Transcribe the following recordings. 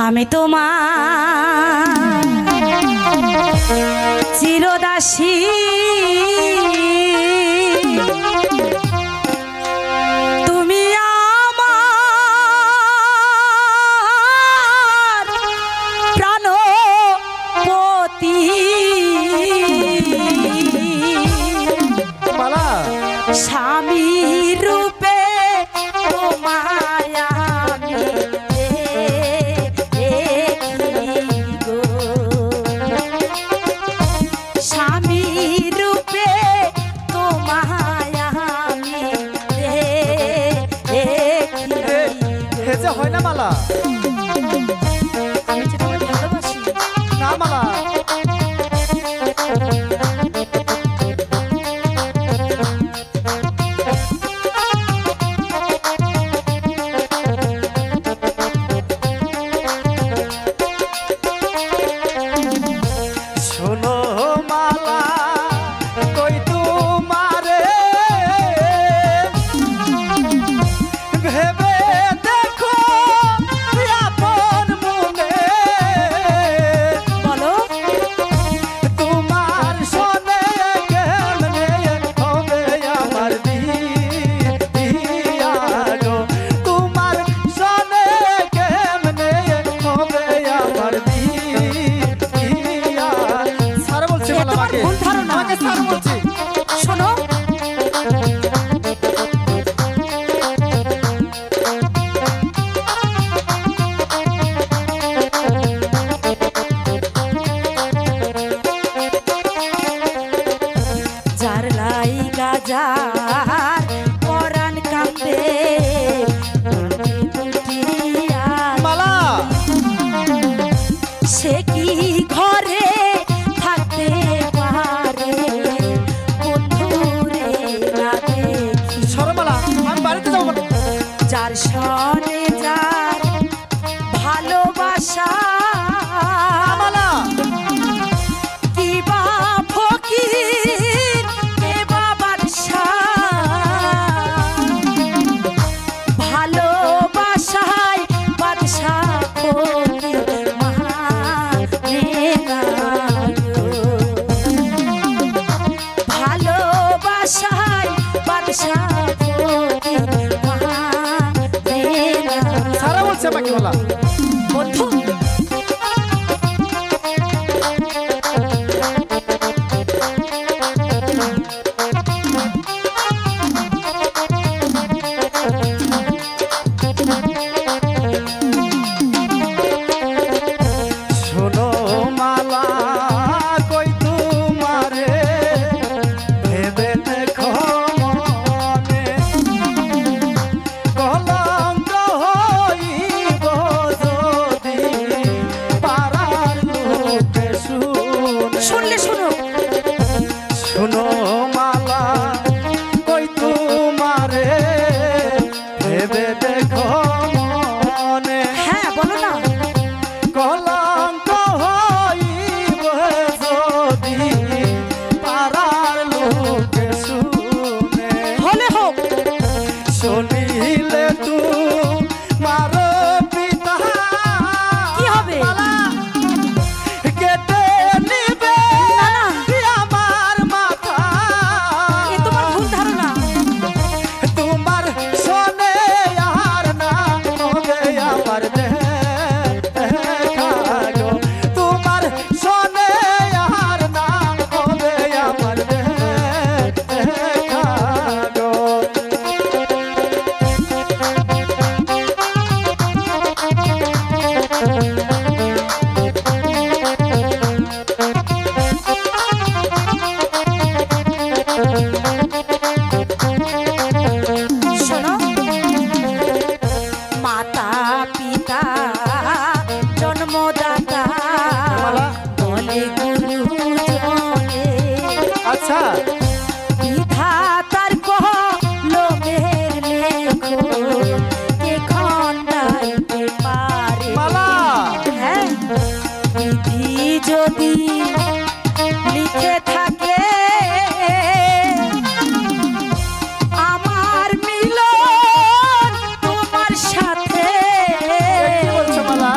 আমি তোমার চিরদাসী তুমি আমার প্রাণপতি স্বামী রূপে তোমায় আমি দেখি গো, স্বামী রূপে তোমায় আমি দেখি। হয় না মালা, আমি যে তোমায় ভালোবাসি না মালা। শোনো মালা, কই তোমারে ভেবে দেখো আপন মনে, বলো তোমার সনে কেমনে হবে আমার দিয়া গো, তোমার সনে কেমনে হবে আমার দিয়া। স্যার বলছি মালা, আমাকে ভুল ধারণা। আমাকে স্যার বলছি। শোনো যার লাইগা যার পরাণ কান্দে মালা, সে কি ঘরে থাকতে পারে বন্ধুরে না দেখি। সরো মালা, আমি বাড়িতে যাবো না। যার সনে যার ভালোবাসা মালা, কি বা ফকির কে বা বাদশাহ, ভালোবাসায় বাদশাহ ফকির মানে না গো, ভালোবাসায় বাদশাহ ফকির মানে না। সারা বলছে আমাকে মালা। বন্ধু শোনো মালা, কই তোমারে ভেবে দেখো মনে, কলঙ্ক হইব যদি পাড়ার লোকে শুনে। শুনলে শুনো শোনো মালা, কই তোমারে ভেবে দেখো মনে, হ্যাঁ বলো না কলঙ্ক হইব যদি পাড়ার লোকে শুনে। হলে হোক শুনিলে তোমার পিতা কি হবে? কেটে নিবে না, না। আমার মাথা, এ তোমার ভুল ধারণা। তোমার সনে আর না হবে আমার দেখা গো, তোমার সনে আর না হবে আমার দেখা গো। শোনো মাতা পিতা জন্মদাতা মালা। বলে গুরুজনে, আচ্ছা, বিধাতার কলমের লেখো কে খণ্ডাইতে পারে। মালা। হ্যাঁ বিধি যদি লিখে থাকে আমার মিলন তোমার সাথে, কি বলছো মালা?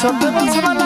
সত্যি বলছি মালা